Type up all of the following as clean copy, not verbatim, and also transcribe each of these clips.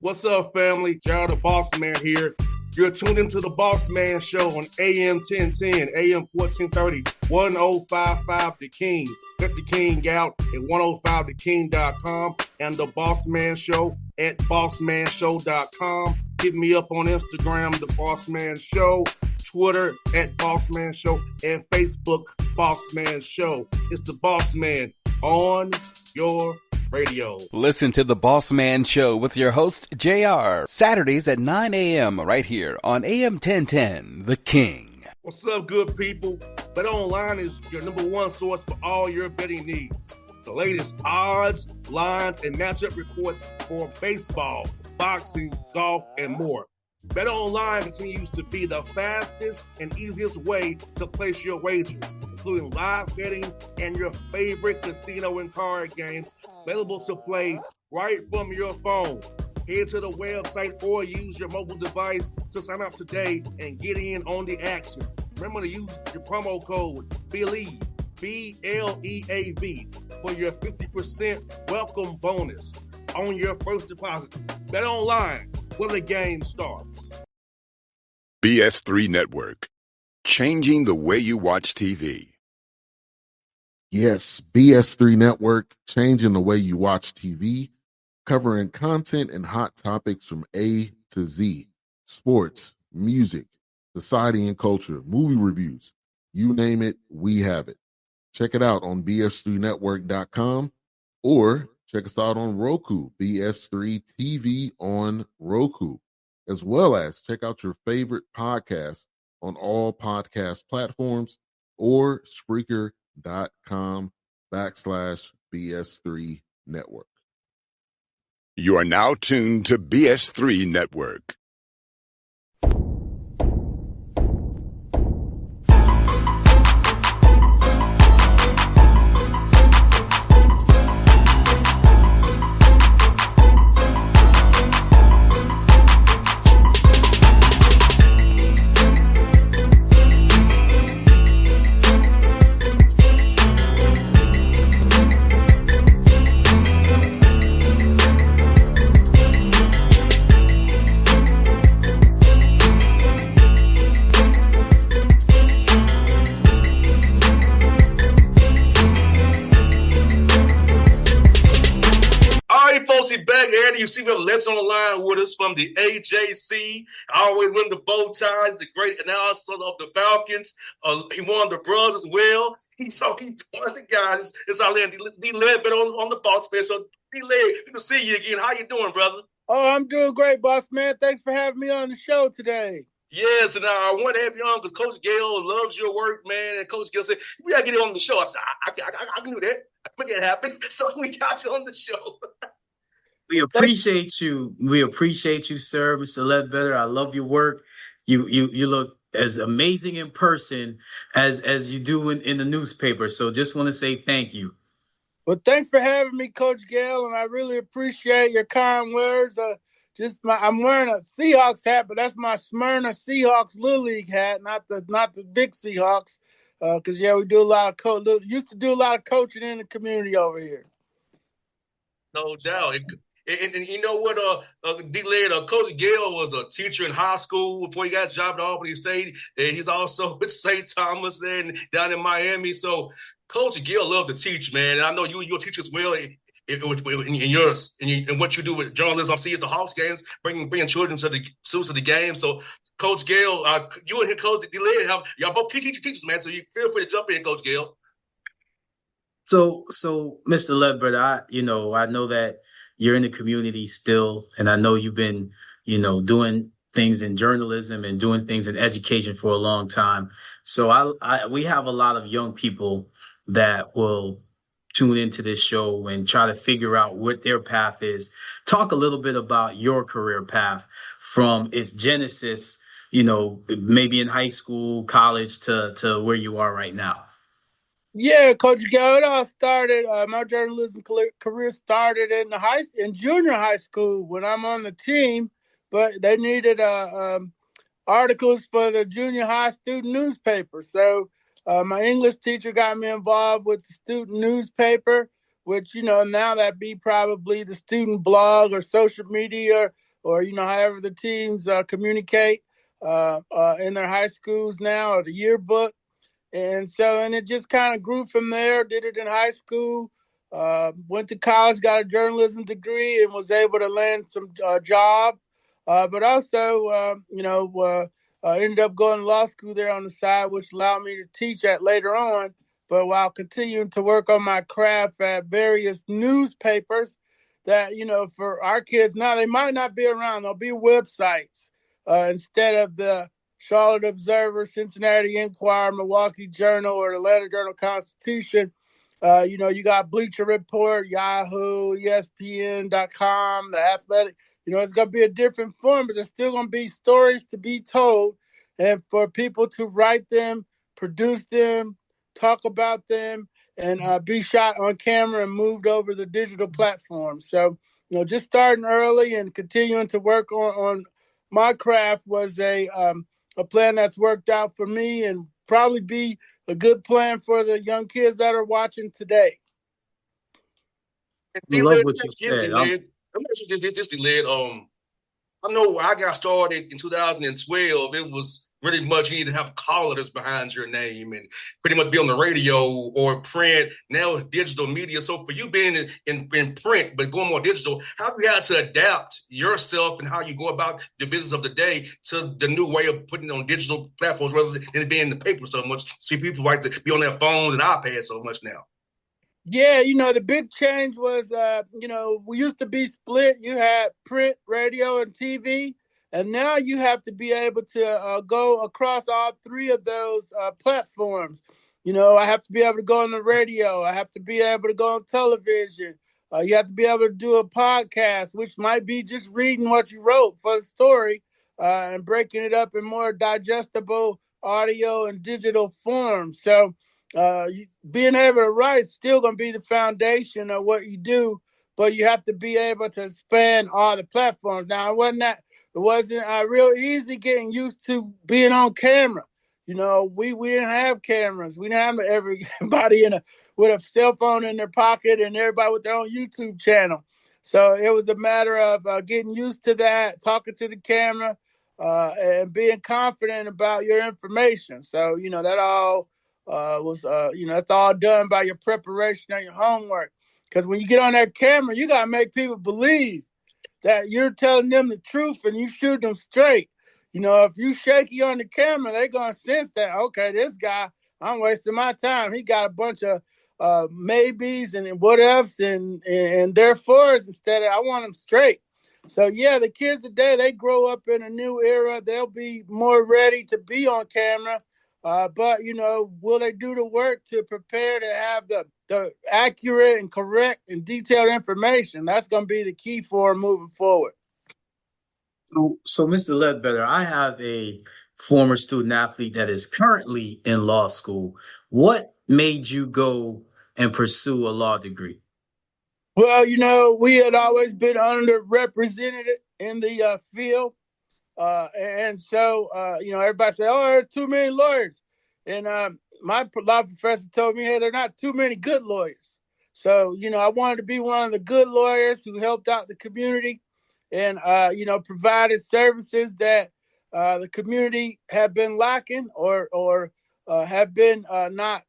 What's up, family? Gerald the Bossman here. You're tuned into the Bossman Show on AM 1010, AM 1430, 1055 The King. Let the King out at 105theking.com and the Bossman Show at bossmanshow.com. Hit me up on Instagram, The Bossman Show, Twitter at Bossman Show, and Facebook, Bossman Show. It's the Bossman on your radio. Listen to the Bossman Show with your host, JR, Saturdays at 9 a.m. right here on AM 1010, The King. What's up, good people? BetOnline is your number one source for all your betting needs. The latest odds, lines, and matchup reports for baseball, boxing, golf, and more. BetOnline continues to be the fastest and easiest way to place your wagers, including live betting and your favorite casino and card games available to play right from your phone. Head to the website or use your mobile device to sign up today and get in on the action. Remember to use your promo code BELIEVE, BLEAV, for your 50% welcome bonus on your first deposit. BetOnline, where the game starts. BS3 Network, changing the way you watch TV. Yes, BS3 Network, changing the way you watch TV, covering content and hot topics from A to Z, sports, music, society and culture, movie reviews, you name it, we have it. Check it out on bs3network.com or check us out on Roku, BS3 TV on Roku, as well as check out your favorite podcast on all podcast platforms or Spreaker.com/BS3 Network. You are now tuned to BS3 Network. Back, Eddie, you see we have Lex on the line with us from the AJC. Always win the bow ties, the great announcer of the Falcons. He won the bros as well. He's one of the guys. It's our D Led been on the Bossman. So D Led, good to see you again. How you doing, brother? Oh, I'm doing great, boss man. Thanks for having me on the show today. Yes, and I want to have you on because Coach Gayle loves your work, man. And Coach Gayle said, we got to get you on the show. I said, I can do that. I can make it happen. So we got you on the show. We appreciate you. We appreciate you, sir, Mr. Ledbetter. I love your work. You look as amazing in person as you do in the newspaper. So just want to say thank you. Well, thanks for having me, Coach Gayle, and I really appreciate your kind words. I'm wearing a Seahawks hat, but that's my Smyrna Seahawks Little League hat, not the big Seahawks. Because we do a lot of used to do a lot of coaching in the community over here. No doubt. And you know what, D-Led, Coach Gayle was a teacher in high school before he got his job at Albany State. And he's also with St. Thomas and down in Miami. So Coach Gayle loved to teach, man. And I know you're a teacher as well in what you do with journalism. I see you at the Hawks games, bringing children to the game. So Coach Gayle, you and Coach D-Led, y'all both teachers, man. So you feel free to jump in, Coach Gayle. So Mr. Ledbetter, I know that you're in the community still, and I know you've been, doing things in journalism and doing things in education for a long time. So we have a lot of young people that will tune into this show and try to figure out what their path is. Talk a little bit about your career path from its genesis, maybe in high school, college to where you are right now. Yeah, Coach Gayle, it all started, my journalism career started in junior high school when I'm on the team, but they needed articles for the junior high student newspaper. So my English teacher got me involved with the student newspaper, which, now that'd be probably the student blog or social media or, however the teams communicate in their high schools now, or the yearbook. And it just kind of grew from there. Did it in high school, went to college, got a journalism degree, and was able to land some job. But also, ended up going to law school there on the side, which allowed me to teach at later on. But while continuing to work on my craft at various newspapers that, for our kids now, they might not be around. There'll be websites instead of the Charlotte Observer, Cincinnati Enquirer, Milwaukee Journal, or the Atlanta Journal-Constitution. You got Bleacher Report, Yahoo, ESPN.com, The Athletic. It's going to be a different form, but there's still going to be stories to be told, and for people to write them, produce them, talk about them, and be shot on camera and moved over the digital platform. So, just starting early and continuing to work on my craft was a plan that's worked out for me and probably be a good plan for the young kids that are watching today. I love what you said. Let me ask you this, Led. I know when I got started in 2012, it was really much you need to have callers behind your name and pretty much be on the radio or print. Now it's digital media. So for you being in print, but going more digital, how have you had to adapt yourself and how you go about the business of the day to the new way of putting it on digital platforms rather than it being in the paper so much? See, people like to be on their phones and iPads so much now. Yeah, the big change was, we used to be split. You had print, radio, and TV. And now you have to be able to go across all three of those platforms. I have to be able to go on the radio. I have to be able to go on television. You have to be able to do a podcast, which might be just reading what you wrote for the story and breaking it up in more digestible audio and digital form. So, being able to write is still going to be the foundation of what you do, but you have to be able to span all the platforms. Now, it wasn't real easy getting used to being on camera. We didn't have cameras. We didn't have everybody with a cell phone in their pocket and everybody with their own YouTube channel. So it was a matter of getting used to that, talking to the camera, and being confident about your information. So, that all that's all done by your preparation and your homework. Because when you get on that camera, you got to make people believe that you're telling them the truth and you shoot them straight. If you shaky on the camera, they're going to sense that, okay, this guy, I'm wasting my time. He got a bunch of maybes and what ifs and therefore instead of, I want them straight. So, yeah, the kids today, they grow up in a new era. They'll be more ready to be on camera. But, will they do the work to prepare to have the accurate and correct and detailed information? That's going to be the key for them moving forward. So Mr. Ledbetter, I have a former student athlete that is currently in law school. What made you go and pursue a law degree? Well, we had always been underrepresented in the field. And so, everybody said, oh, there's too many lawyers. And my law professor told me, hey, there are not too many good lawyers. So, I wanted to be one of the good lawyers who helped out the community and, provided services that the community had been lacking or have been not,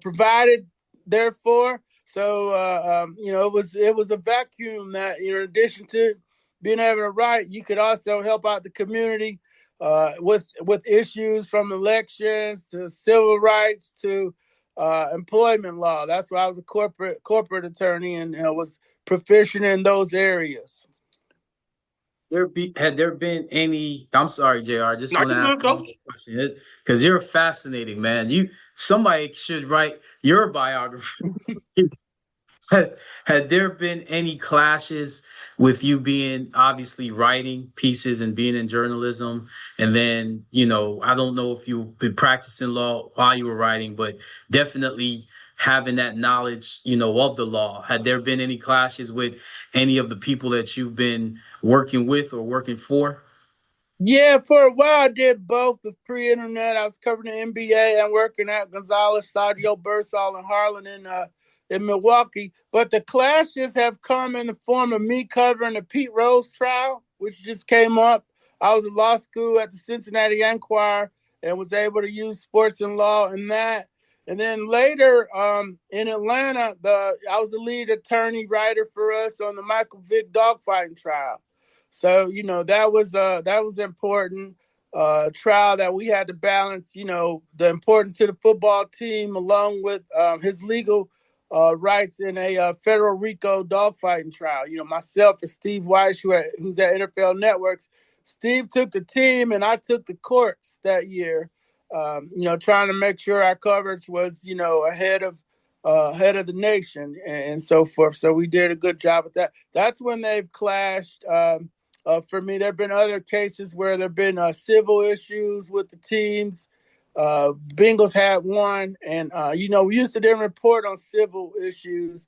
provided therefore. So, it was a vacuum that, in addition to being able to write, you could also help out the community with issues from elections to civil rights to employment law. That's why I was a corporate attorney and was proficient in those areas. Had there been any? I'm sorry, JR. I just want to ask you a question because you're fascinating, man. Somebody should write your biography. Had there been any clashes with you being obviously writing pieces and being in journalism? And then, I don't know if you've been practicing law while you were writing, but definitely having that knowledge, of the law. Had there been any clashes with any of the people that you've been working with or working for? Yeah, for a while I did both. The pre-internet, I was covering the NBA and working at Gonzalez, Sadio, Bersol, and Harlan in Milwaukee. But the clashes have come in the form of me covering the Pete Rose trial, which just came up. I was in law school at the Cincinnati Enquirer and was able to use sports and law in that. And then later in Atlanta, I was the lead attorney writer for us on the Michael Vick dogfighting trial. So, that was important trial that we had to balance, the importance to the football team along with his legal rights in a federal RICO dogfighting trial. Myself and Steve Weiss, who's at NFL Networks, Steve took the team and I took the courts that year. Trying to make sure our coverage was, ahead of the nation and so forth. So we did a good job with that. That's when they've clashed. For me, there have been other cases where there have been civil issues with the teams. Bengals had one, and we used to then report on civil issues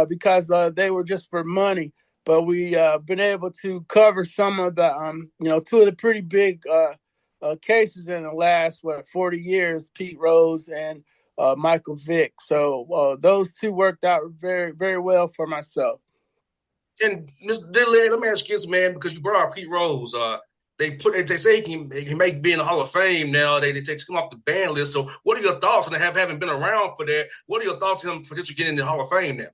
because they were just for money. But we been able to cover some of the, two of the pretty big cases in the last 40 years, Pete Rose and Michael Vick. So those two worked out very, very well for myself. And Mr. Dillard, let me ask you this, man, because you brought up Pete Rose. They say he can make be in the Hall of Fame now. They take him off the ban list. So what are your thoughts on having been around for that? What are your thoughts on him potentially getting in the Hall of Fame now?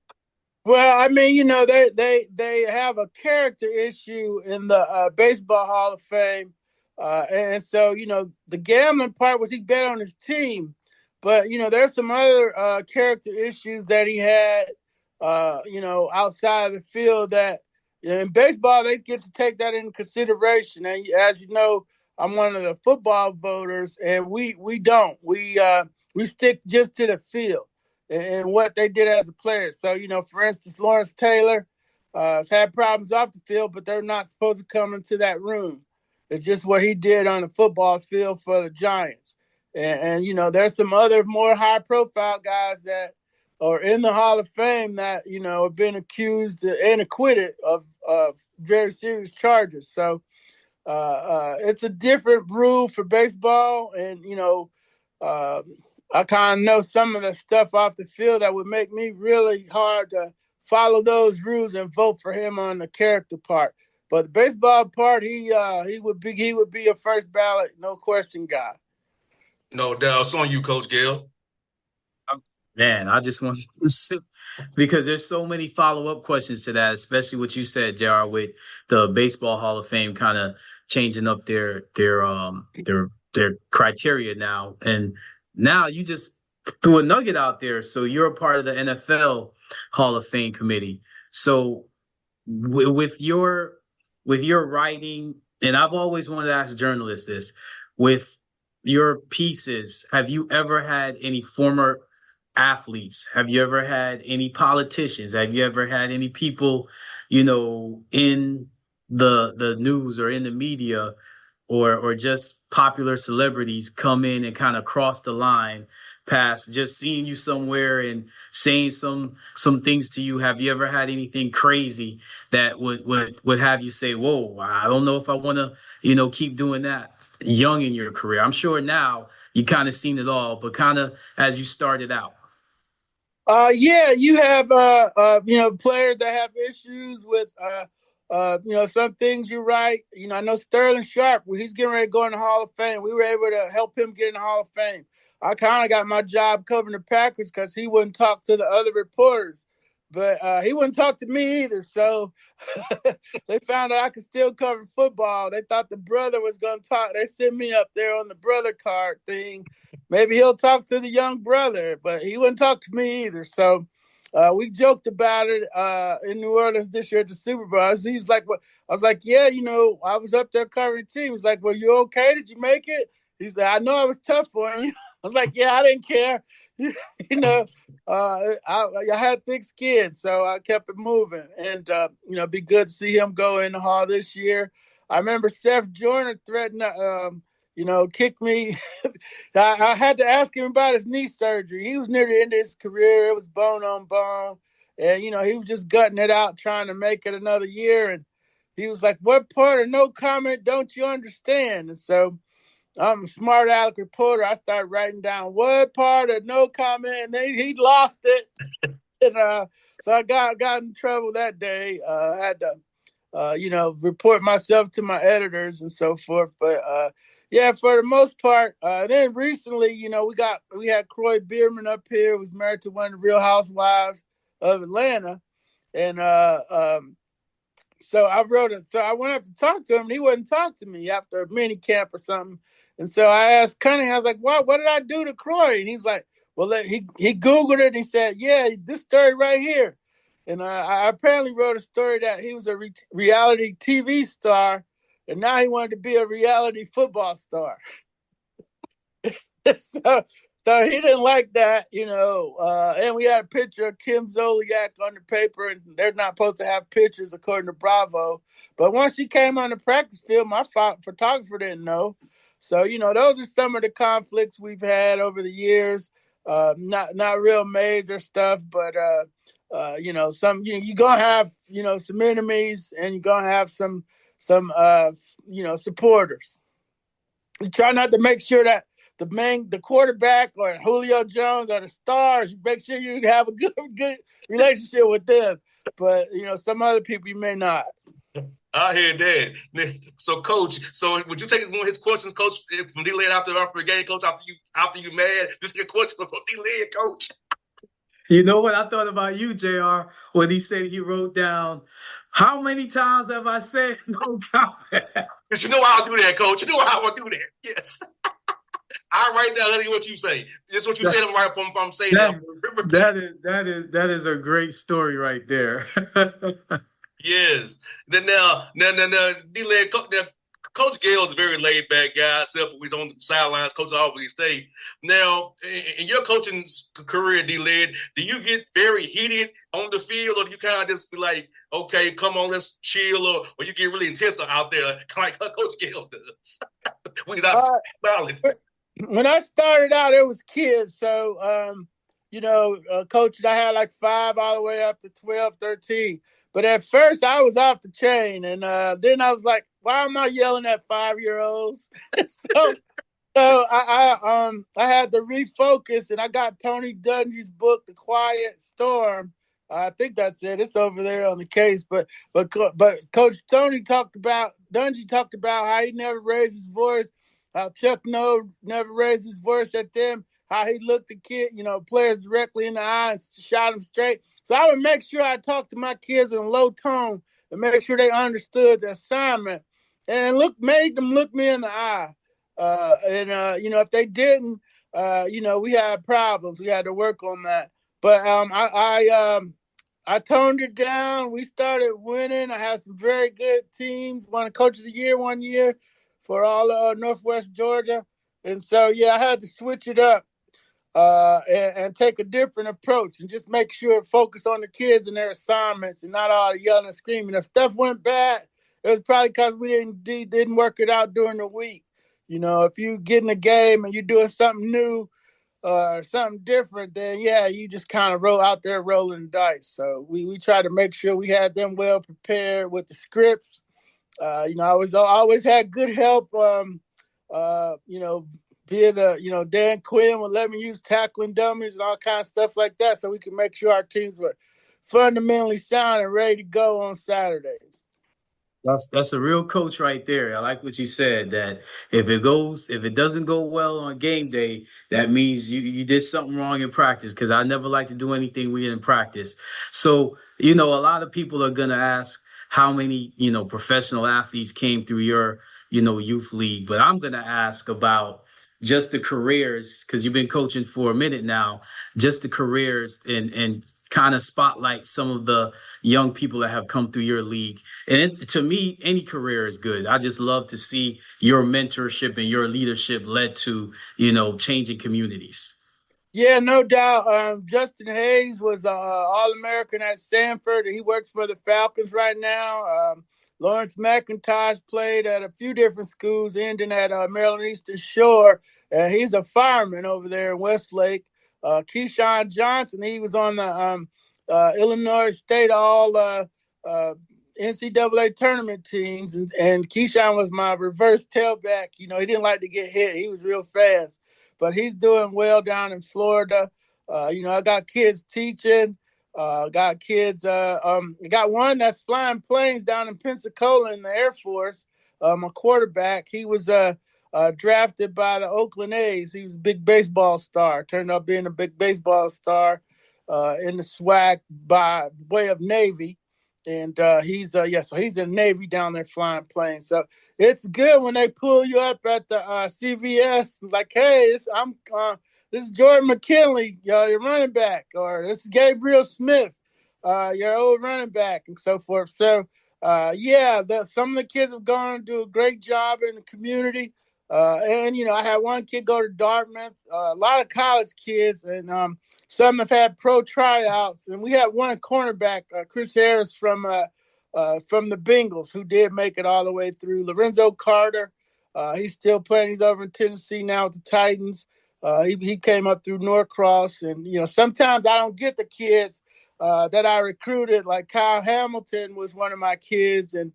Well, I mean, they have a character issue in the Baseball Hall of Fame. And so, the gambling part was he bet on his team. But, there's some other character issues that he had, outside of the field that in baseball, they get to take that into consideration. And as you know, I'm one of the football voters, and we don't. We stick just to the field and what they did as a player. So, for instance, Lawrence Taylor has had problems off the field, but they're not supposed to come into that room. It's just what he did on the football field for the Giants. And there's some other more high-profile guys that are in the Hall of Fame that, have been accused and acquitted of very serious charges. So it's a different rule for baseball. And, I kind of know some of the stuff off the field that would make me really hard to follow those rules and vote for him on the character part. But the baseball part, he would be a first ballot, no question guy. No doubt. It's on you, Coach Gayle. Man, I just want to, because there's so many follow-up questions to that, especially what you said, JR, with the Baseball Hall of Fame kind of changing up their criteria now. And now you just threw a nugget out there. So you're a part of the NFL Hall of Fame committee. So with your writing, and I've always wanted to ask journalists this, with your pieces, have you ever had any former athletes? Have you ever had any politicians? Have you ever had any people, in the news or in the media or just popular celebrities come in and kind of cross the line past just seeing you somewhere and saying some things to you? Have you ever had anything crazy that would have you say, whoa, I don't know if I want to, keep doing that young in your career? I'm sure now you kind of seen it all, but kind of as you started out. Yeah, you have players that have issues with some things you write. I know Sterling Sharp, he's getting ready to go in the Hall of Fame. We were able to help him get in the Hall of Fame. I kind of got my job covering the Packers because he wouldn't talk to the other reporters, but he wouldn't talk to me either. So they found out I could still cover football. They thought the brother was going to talk. They sent me up there on the brother card thing. Maybe he'll talk to the young brother, but he wouldn't talk to me either. So we joked about it in New Orleans this year at the Super Bowl. He's like, "What?" I was like, "Yeah, I was up there covering teams." He's like, "Well, you okay? Did you make it?" He said, "I know I was tough for you." I was like, "Yeah, I didn't care." I had thick skin, so I kept it moving. And be good to see him go in the Hall this year. I remember Seth Joyner threatened kick me. I had to ask him about his knee surgery. He was near the end of his career. It was bone on bone. And, he was just gutting it out, trying to make it another year. And he was like, "What part of no comment don't you understand?" And so I'm a smart aleck reporter. I started writing down what part of no comment. And he lost it. And so I got in trouble that day. I had to, report myself to my editors and so forth. But yeah, for the most part. Then recently, we had Croy Bierman up here, who was married to one of the Real Housewives of Atlanta, and so I wrote it. So I went up to talk to him, and he wouldn't talk to me after a mini camp or something. And so I asked Cunningham, I was like, "What did I do to Croy?" And he's like, "Well, he Googled it, and he said, yeah, this story right here." And I apparently wrote a story that he was a reality TV star, and now he wanted to be a reality football star. so, so he didn't like that. And we had a picture of Kim Zolciak on the paper, and they're not supposed to have pictures according to Bravo. But once she came on the practice field, my photographer didn't know. So, those are some of the conflicts we've had over the years. Not real major stuff, but you're gonna have some enemies, and you're gonna have some supporters. You try not to make sure that the quarterback or Julio Jones or the stars, make sure you have a good relationship with them. But some other people you may not. I hear that. So, Coach, would you take one of his questions, Coach, from D-Led after the game, Coach, after you mad? Just get a question from D-Led, Coach. You know what I thought about you, JR, when he said he wrote down, how many times have I said no comment? Because you know I'll do that, Coach. You know how I'll do that. Yes. I write down what you say. Just what you said. I'm saying that is a great story right there. Yes. Then now, D-Led, Coach Gayle is a very laid back guy, except when he's on the sidelines, Coach Albany State. Now, in your coaching career, D-Led, do you get very heated on the field, or do you kind of just be like, okay, come on, let's chill, or you get really intense out there, kind of like Coach Gayle does? When he's not smiling. When I started out, it was kids. So, coaching, I had like 5 all the way up to 12, 13. But at first, I was off the chain. And then I was like, why am I yelling at 5-year-olds? so I had to refocus, and I got Tony Dungy's book, The Quiet Storm. I think that's it. It's over there on the case. But Coach Dungy talked about how he never raised his voice, how Chuck Noll never raised his voice at them, how he looked the players directly in the eye and shot them straight. So I would make sure I talked to my kids in a low tone and make sure they understood the assignment, and made them look me in the eye. If they didn't, we had problems. We had to work on that. But I toned it down. We started winning. I had some very good teams. Won a Coach of the Year one year for all of Northwest Georgia. And so, I had to switch it up and take a different approach and just make sure focus on the kids and their assignments and not all the yelling and screaming. If stuff went bad, it was probably because we didn't work it out during the week. If you get in a game and you're doing something new or something different, then you just kind of roll out there rolling the dice. So we try to make sure we had them well prepared with the scripts. I always had good help. Via the, Dan Quinn would let me use tackling dummies and all kinds of stuff like that, so we could make sure our teams were fundamentally sound and ready to go on Saturdays. That's a real coach right there. I like what you said, that if it doesn't go well on game day, that means you did something wrong in practice, because I never like to do anything weird in practice. So, a lot of people are going to ask how many, professional athletes came through your, youth league. But I'm going to ask about just the careers, because you've been coaching for a minute now, just the careers and kind of spotlight some of the young people that have come through your league. And to me, any career is good. I just love to see your mentorship and your leadership led to, changing communities. Yeah, no doubt. Justin Hayes was All-American at Sanford, and he works for the Falcons right now. Lawrence McIntosh played at a few different schools, ending at Maryland Eastern Shore. He's a fireman over there in Westlake. Keyshawn Johnson, he was on the Illinois State All NCAA tournament teams, and Keyshawn was my reverse tailback. He didn't like to get hit. He was real fast, but he's doing well down in Florida. I got kids teaching. Got kids. Got one that's flying planes down in Pensacola in the Air Force. A quarterback. He was drafted by the Oakland A's. He was a big baseball star. Turned out being a big baseball star in the SWAC by way of Navy. And so he's in the Navy down there flying planes. So it's good when they pull you up at the CVS, like, hey, this is Jordan McKinley, your running back, or this is Gabriel Smith, your old running back, and so forth. So, some of the kids have gone and do a great job in the community. And I had one kid go to Dartmouth, a lot of college kids, and some have had pro tryouts. And we had one cornerback, Chris Harris from the Bengals, who did make it all the way through. Lorenzo Carter, he's still playing. He's over in Tennessee now with the Titans. He came up through Norcross, and sometimes I don't get the kids that I recruited. Like Kyle Hamilton was one of my kids, and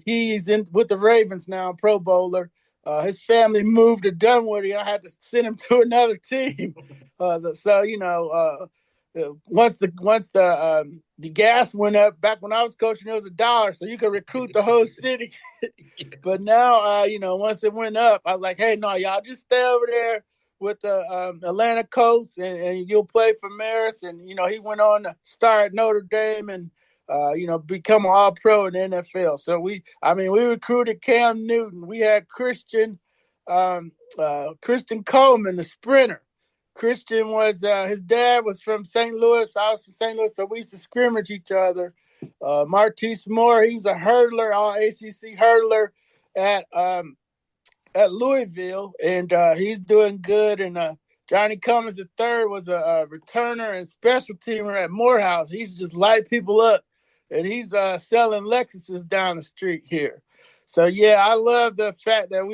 he's in with the Ravens now, Pro Bowler. His family moved to Dunwoody. I had to send him to another team. Once the gas went up, back when I was coaching, it was $1, so you could recruit the whole city. But now, once it went up, I was like, hey, no, y'all just stay over there with the Atlanta Colts, and you'll play for Marist. And he went on to start at Notre Dame and become an All-Pro in the NFL. So we recruited Cam Newton. We had Christian Coleman, the sprinter. Christian was his dad was from St. Louis. I was from St. Louis, so we used to scrimmage each other. Martise Moore, he's a hurdler, all ACC hurdler at Louisville, and he's doing good. And Johnny Cummins III was a returner and special teamer at Morehouse. He's just light people up, and he's selling Lexuses down the street here. So yeah, I love the fact that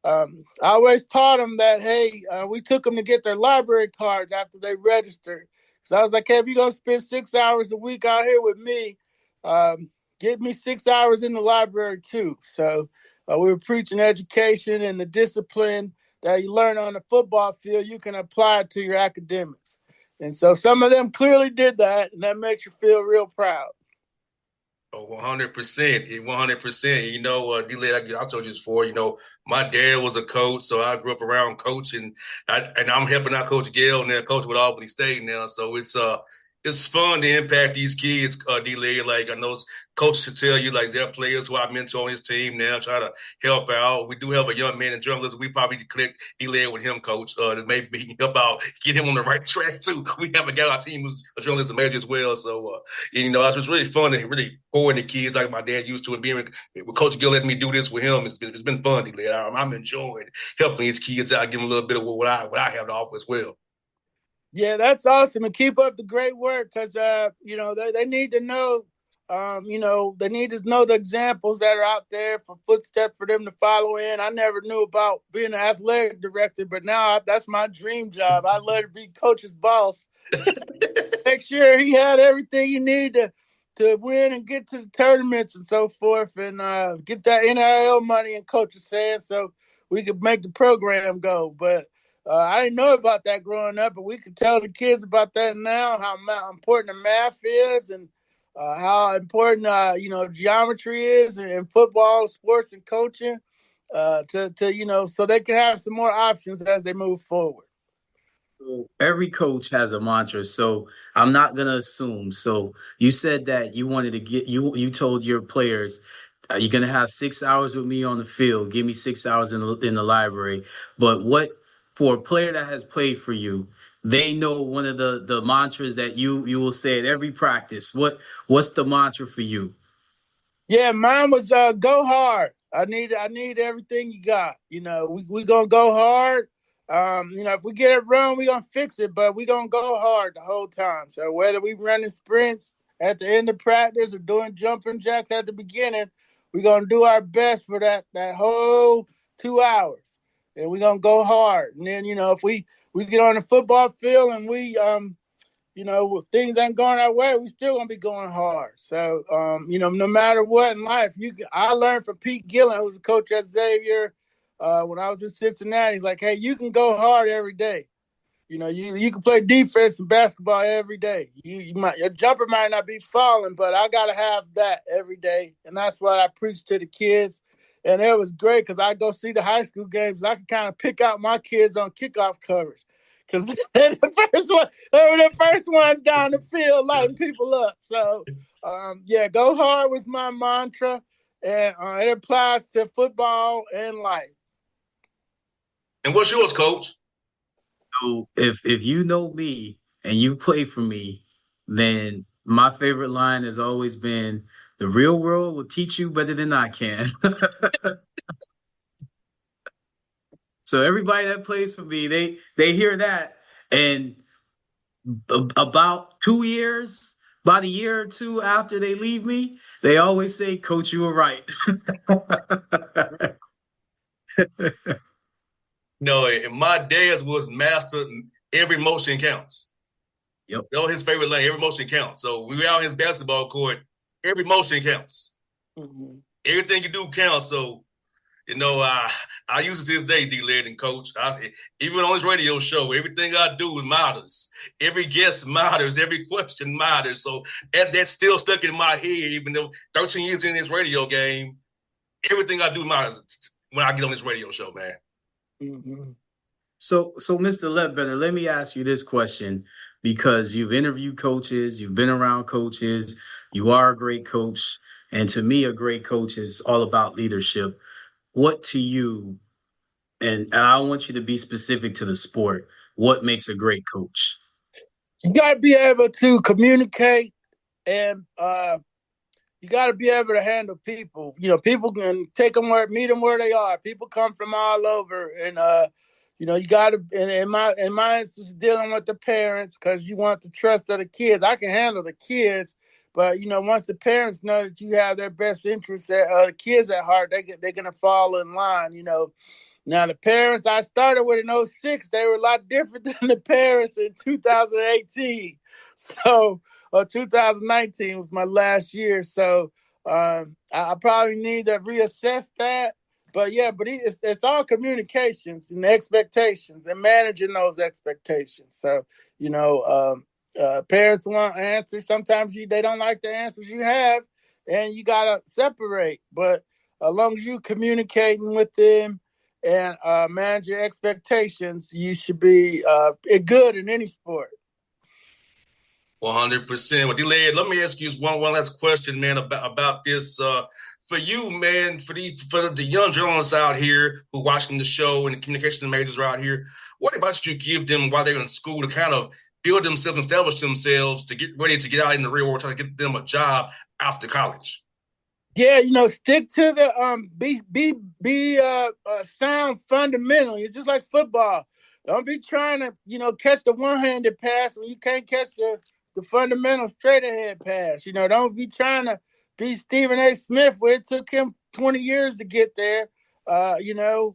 I always taught them that, hey, we took them to get their library cards after they registered. So I was like, hey, if you're going to spend 6 hours a week out here with me, get me 6 hours in the library too. So we were preaching education and the discipline that you learn on the football field, you can apply it to your academics. And so some of them clearly did that, and that makes you feel real proud. Oh, 100%. 100%. D-Led, I told you this before, my dad was a coach, so I grew up around coaching, and I'm helping out Coach Gayle now, coach with Albany State now. So it's fun to impact these kids, D-Led. Like, I know coaches should tell you, like, they're players who I mentor on his team now, try to help out. We do have a young man in journalism. We probably connect D-Led with him, Coach, to maybe help out, get him on the right track, too. We have a guy on our team who's a journalism major as well. So, it's just really fun to really pour in the kids like my dad used to. And being with Coach Gill letting me do this with him, it's been fun, D-Led. I'm enjoying helping these kids out, giving them a little bit of what I have to offer as well. Yeah, that's awesome. And keep up the great work because, they need to know, they need to know the examples that are out there for footsteps for them to follow in. I never knew about being an athletic director, but now that's my dream job. I'd love to be coach's boss. Make sure he had everything he needed to win and get to the tournaments and so forth, and get that NIL money in coach's hands so we could make the program go. But I didn't know about that growing up, but we can tell the kids about that now, how important the math is and how important, geometry is in football, sports, and coaching so they can have some more options as they move forward. Every coach has a mantra, so I'm not going to assume. So you said that you wanted to you told your players, you're going to have 6 hours with me on the field. Give me 6 hours in the library. But for a player that has played for you, they know one of the mantras that you will say at every practice. What's the mantra for you? Yeah, mine was go hard. I need everything you got. We gonna go hard. If we get it wrong, we gonna fix it, but we gonna go hard the whole time. So whether we running sprints at the end of practice or doing jumping jacks at the beginning, we gonna do our best for that whole 2 hours, and we gonna go hard. And then if we get on the football field and we things ain't going our way, we still gonna be going hard. So, no matter what in life, I learned from Pete Gillen, who was a coach at Xavier when I was in Cincinnati. He's like, hey, you can go hard every day. You can play defense in basketball every day. Your jumper might not be falling, but I gotta have that every day, and that's what I preach to the kids. And it was great because I go see the high school games. I can kind of pick out my kids on kickoff coverage because they're the first ones down the field lighting people up. So, go hard was my mantra, and it applies to football and life. And what's yours, Coach? So if you know me and you play for me, then my favorite line has always been, "The real world will teach you better than I can." So everybody that plays for me, they hear that, and about 2 years, about a year or two after they leave me, they always say, "Coach, you were right." No, and my dad's was master. Every motion counts. Yep. That was his favorite line. Every motion counts. So we were out on his basketball court. Every motion counts. Mm-hmm. Everything you do counts. So, I use it to this day, D-Led and Coach. Even on his radio show, everything I do matters. Every guest matters. Every question matters. So that's still stuck in my head, even though 13 years in this radio game, everything I do matters when I get on this radio show, man. Mm-hmm. So Mr. Ledbetter, let me ask you this question, because you've interviewed coaches, you've been around coaches, you are a great coach, and to me, a great coach is all about leadership. What to you, and I want you to be specific to the sport, what makes a great coach? You got to be able to communicate, and you got to be able to handle people. People can meet them where they are. People come from all over, and you got to. And in my instance, dealing with the parents, because you want the trust of the kids. I can handle the kids, but once the parents know that you have their best interests at kids at heart, they're gonna fall in line. Now, the parents I started with in 2006, they were a lot different than the parents in 2018. So, 2019 was my last year. So, I probably need to reassess that. But it's all communications and expectations and managing those expectations. So, parents want answers. Sometimes they don't like the answers you have, and you got to separate. But as long as you communicating with them and manage your expectations, you should be good in any sport. 100%. Well, D-Led, let me ask you one last question, man, about this. For you, man, for the young journalists out here who are watching the show and the communication majors are out here, what advice should you give them while they're in school to kind of build themselves, establish themselves, to get ready to get out in the real world, try to get them a job after college? Yeah, stick to the be sound fundamental. It's just like football. Don't be trying to catch the one-handed pass when you can't catch the fundamental straight ahead pass. Don't be trying to be Stephen A. Smith where it took him 20 years to get there. You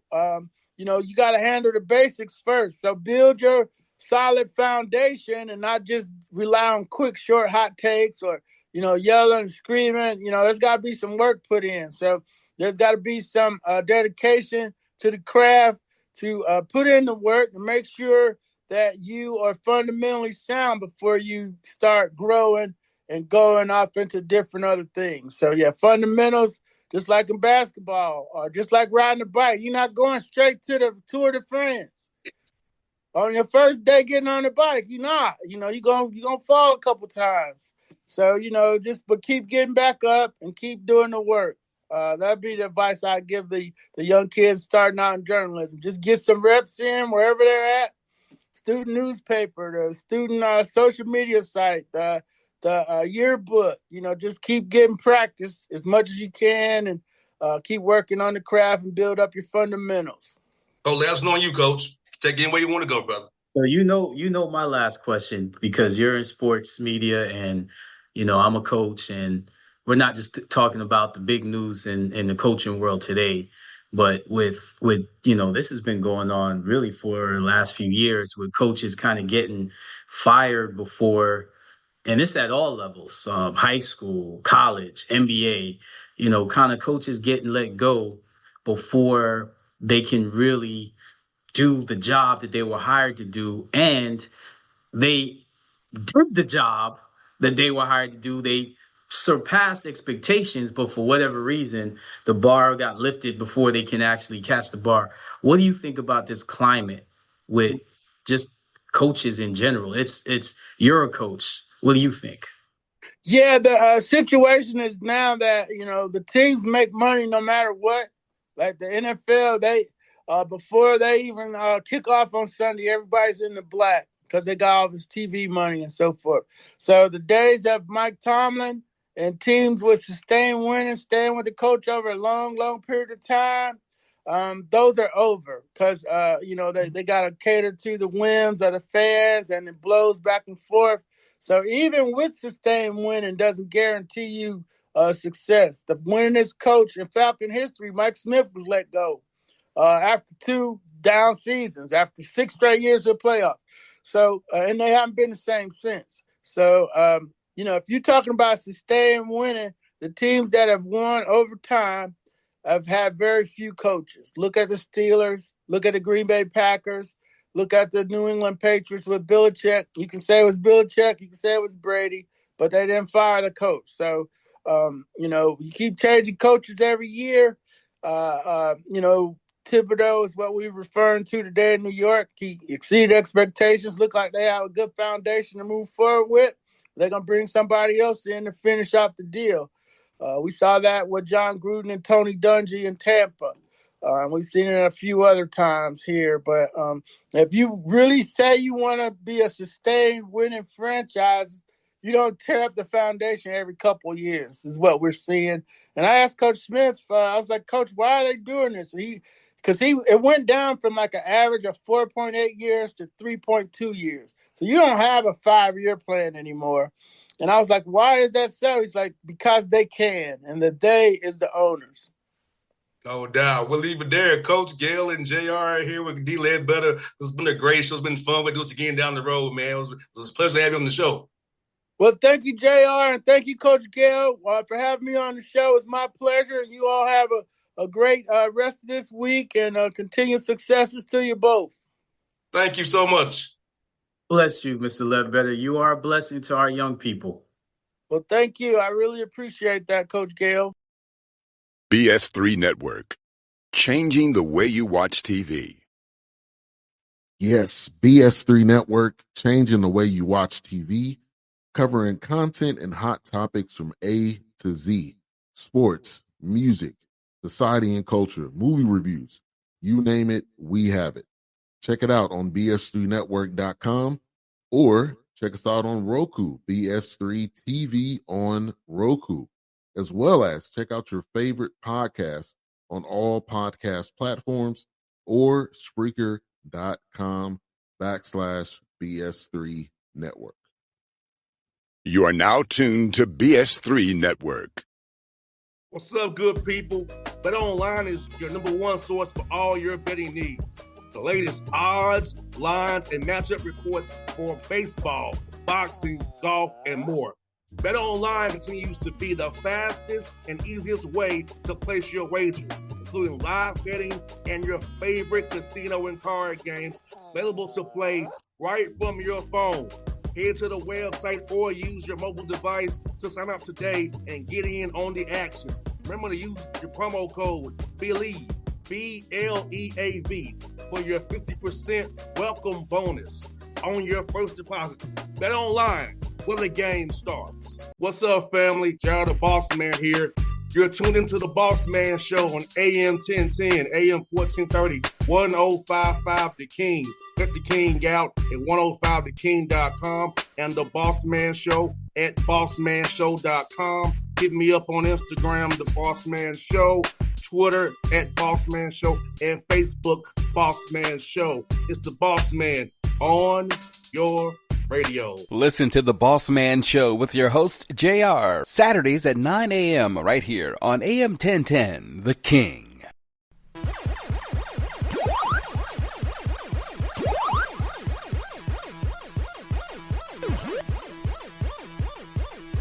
got to handle the basics first. So build your solid foundation and not just rely on quick, short, hot takes or yelling and screaming. There's got to be some work put in. So there's got to be some dedication to the craft to put in the work and make sure that you are fundamentally sound before you start growing and going off into different other things. So, fundamentals, just like in basketball or just like riding a bike. You're not going straight to the Tour de France. On your first day getting on the bike, you're not. You're gonna fall a couple times. So, but keep getting back up and keep doing the work. That'd be the advice I give the young kids starting out in journalism. Just get some reps in wherever they're at. Student newspaper, the student social media site, the yearbook. Just keep getting practice as much as you can and keep working on the craft and build up your fundamentals. Oh, let us know on you, Coach. Take it where you want to go, brother. So you know my last question, because you're in sports media and I'm a coach, and we're not just talking about the big news in the coaching world today, but with this has been going on really for the last few years, with coaches kind of getting fired before, and it's at all levels, high school, college, NBA, kind of coaches getting let go before they can really do the job that they were hired to do, and they did the job that they were hired to do. They surpassed expectations, but for whatever reason, the bar got lifted before they can actually catch the bar. What do you think about this climate with just coaches in general? It's you're a coach. What do you think? Yeah, the situation is now that, the teams make money no matter what. Like the NFL, they before they even kick off on Sunday, everybody's in the black because they got all this TV money and so forth. So the days of Mike Tomlin and teams with sustained winning, staying with the coach over a long, long period of time, those are over because, they got to cater to the whims of the fans and it blows back and forth. So even with sustained winning doesn't guarantee you success. The winningest coach in Falcon history, Mike Smith, was let go after 2 down seasons, after 6 straight years of playoffs. So, and they haven't been the same since. So, if you're talking about sustained winning, the teams that have won over time have had very few coaches. Look at the Steelers. Look at the Green Bay Packers. Look at the New England Patriots with Belichick. You can say it was Belichick. You can say it was Brady, but they didn't fire the coach. So, you keep changing coaches every year. Thibodeau is what we're referring to today in New York. He exceeded expectations. Look like they have a good foundation to move forward with. They're going to bring somebody else in to finish off the deal. We saw that with John Gruden and Tony Dungy in Tampa. We've seen it a few other times here. But if you really say you want to be a sustained winning franchise, you don't tear up the foundation every couple of years is what we're seeing. And I asked Coach Smith, I was like, Coach, why are they doing this? Because it went down from like an average of 4.8 years to 3.2 years. So you don't have a 5-year plan anymore. And I was like, why is that so? He's like, because they can. And the they is the owners. No doubt. We'll leave it there. Coach Gayle and JR here with D. Ledbetter. It's been a great show. It's been fun. We'll do this again down the road, man. It was a pleasure to have you on the show. Well, thank you, JR, and thank you, Coach Gayle, for having me on the show. It's my pleasure. You all have a great rest of this week and continued successes to you both. Thank you so much. Bless you, Mr. Ledbetter. You are a blessing to our young people. Well, thank you. I really appreciate that, Coach Gayle. BS3 Network. Changing the way you watch TV. Yes, BS3 Network, changing the way you watch TV, covering content and hot topics from A to Z. Sports, music, society and culture, movie reviews. You name it, we have it. Check it out on bs3network.com or check us out on Roku, BS3 TV on Roku, as well as check out your favorite podcast on all podcast platforms or Spreaker.com/BS3 Network. You are now tuned to BS3 Network. What's up, good people? Bet Online is your number one source for all your betting needs. The latest odds, lines, and matchup reports for baseball, boxing, golf, and more. Bet Online continues to be the fastest and easiest way to place your wagers, including live betting and your favorite casino and card games available to play right from your phone. Head to the website or use your mobile device to sign up today and get in on the action. Remember to use your promo code BELIEVE, BLEAV, for your 50% welcome bonus on your first deposit. Bet Online, where the game starts. What's up, family? Jared the Bossman here. You're tuned into the Bossman Show on AM 1010, AM 1430, 1055 The King. Let the King out at 105theking.com and the Bossman Show at bossmanshow.com. Hit me up on Instagram, The Bossman Show, Twitter at Bossman Show, and Facebook, Bossman Show. It's the Bossman on your radio. Listen to The Bossman Show with your host, JR, Saturdays at 9 a.m. right here on AM 1010, The King.